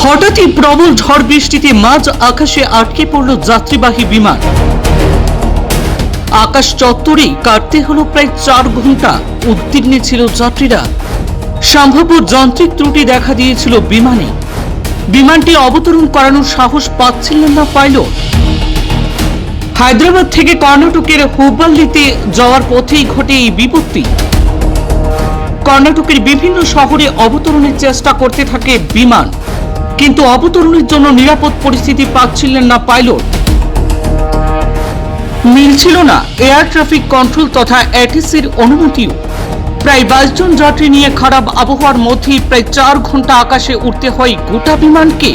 হঠাৎই প্রবল ঝড় বৃষ্টিতে মাঝ আকাশে আটকে পড়ল যাত্রীবাহী বিমান। আকাশ চত্বরেই কাটতে হলো প্রায় 4 ঘন্টা। উদ্বিগ্নে ছিল যাত্রীরা। সম্ভাব্য যান্ত্রিক ত্রুটি দেখা দিয়েছিল বিমানে। বিমানটি অবতরণ করানোর সাহস পাচ্ছিলেন না পাইলট। হায়দ্রাবাদ থেকে কর্ণাটকের হুব্বাল্লিতে যাওয়ার পথেই ঘটে এই বিপত্তি। কর্ণাটকের বিভিন্ন শহরে অবতরণের চেষ্টা করতে থাকে বিমান, কিন্তু অবতরণের জন্য নিরাপদ পরিস্থিতি পাচ্ছিলেন না পাইলট। মিলছিল না এয়ার ট্রাফিক কন্ট্রোল তথা এটিসির অনুমতিও। প্রায় 22 জন যাত্রী নিয়ে খারাপ আবহাওয়ার মধ্যেই প্রায় 4 ঘন্টা আকাশে উঠতে হয় গোটা বিমানকে।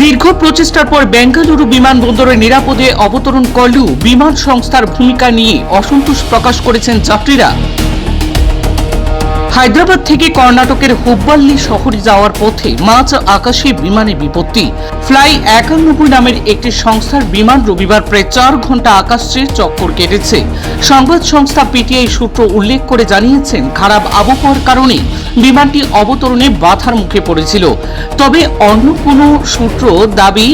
দীর্ঘ প্রচেষ্টার পর বেঙ্গালুরু বিমানবন্দরে নিরাপদে অবতরণ করলেও বিমান সংস্থার ভূমিকা নিয়ে অসন্তোষ প্রকাশ করেছেন যাত্রীরা। হায়দ্রাবাদ থেকে কর্ণাটকের হুব্বাল্লি শহরে যাওয়ার পথে মাঝ আকাশে বিমানে বিপত্তি। ফ্লাই 91 নামের একটি সংস্থার বিমান রবিবার প্রায় 4 ঘন্টা আকাশে চক্কর কেটেছে। সংবাদ সংস্থা পিটিআই সূত্র উল্লেখ করে জানিয়েছেন, খারাপ আবহাওয়ার কারণে বিমানটি অবতরণে বাধার মুখে পড়েছিল। তবে অন্য কোনো সূত্র দাবি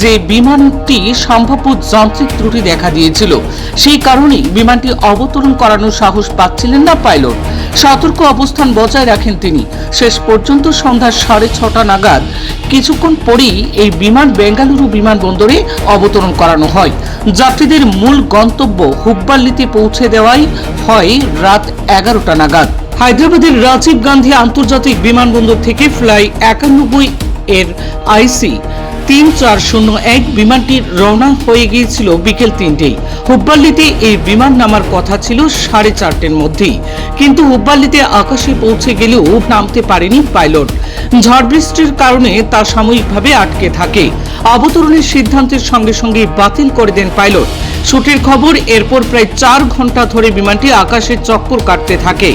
যে বিমানটি সম্ভাব্য যান্ত্রিক ত্রুটি দেখা দিয়েছিল। সেই কারণেই বিমানটি অবতরণ করানোর সাহস পাচ্ছিলেন না পাইলট। সতর্ক অবস্থান বজায় রাখেন তিনি। শেষ পর্যন্ত সন্ধ্যা 6:30 নাগাদ কিছুক্ষণ পরেই এই বিমান বেঙ্গালুরু বিমানবন্দরে অবতরণ করানো হয়। যাত্রীদের মূল গন্তব্য হুব্বাল্লিতে পৌঁছে দেওয়াই হয় রাত 11টা নাগাদ। হায়দ্রাবাদের রাজীব গান্ধী আন্তর্জাতিক বিমানবন্দর থেকে ফ্লাই 91 এর আইসি 3401 বিমানটি রওনা হয়ে গিয়েছিল বিকেল 3টেই। হুব্বাল্লিতে এই বিমান নামার কথা ছিল 4:30টার মধ্যেই, কিন্তু হুব্বাল্লিতে আকাশে পৌঁছে গেলেও নামতে পারেনি পাইলট। ঝড় বৃষ্টির কারণে তা সাময়িকভাবে আটকে থাকে। অবতরণের সিদ্ধান্তের সঙ্গে সঙ্গে বাতিল করে দেন পাইলট। সূত্রের খবর, এরপর প্রায় 4 ঘন্টা ধরে বিমানটি আকাশে চক্কর কাটতে থাকে।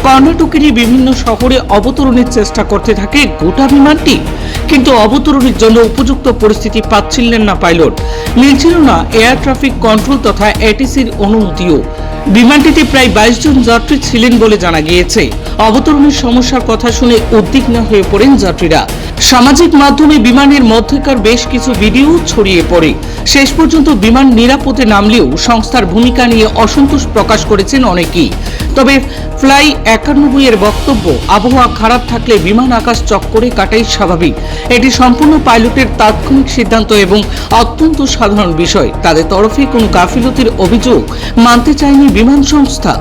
কর্ণাটকেরই বিভিন্ন শহরে অবতরণের চেষ্টা করতে থাকে গোটা বিমানটি, কিন্তু অবতরণের জন্য উপযুক্ত পরিস্থিতি পাচ্ছিলেন না পাইলট। মিলছিল না এয়ার ট্রাফিক কন্ট্রোল তথা এটিসির অনুমতিও। বিমানটিতে প্রায় 22 জন যাত্রী ছিলেন বলে জানা গিয়েছে। অবতরণের সমস্যার কথা শুনে উদ্বিগ্ন হয়ে পড়েন যাত্রীরা। সামাজিক মাধ্যমে বিমানের মধ্যকার বেশ কিছু ভিডিও ছড়িয়ে পড়ে। শেষ পর্যন্ত বিমান নিরাপদে নামলেও সংস্থার ভূমিকা নিয়ে অসন্তোষ প্রকাশ করেছেন অনেকেই। তবে ফ্লাই 91 এর বক্তব্য, আবহাওয়া খারাপ থাকলে বিমান আকাশ চক্করে কাটাই স্বাভাবিক। এটি সম্পূর্ণ পাইলটের তাৎক্ষণিক সিদ্ধান্ত এবং অত্যন্ত সাধারণ বিষয়। তাদের তরফে কোনো গাফিলতির অভিযোগ মানতে চায়নি বিমান সংস্থা।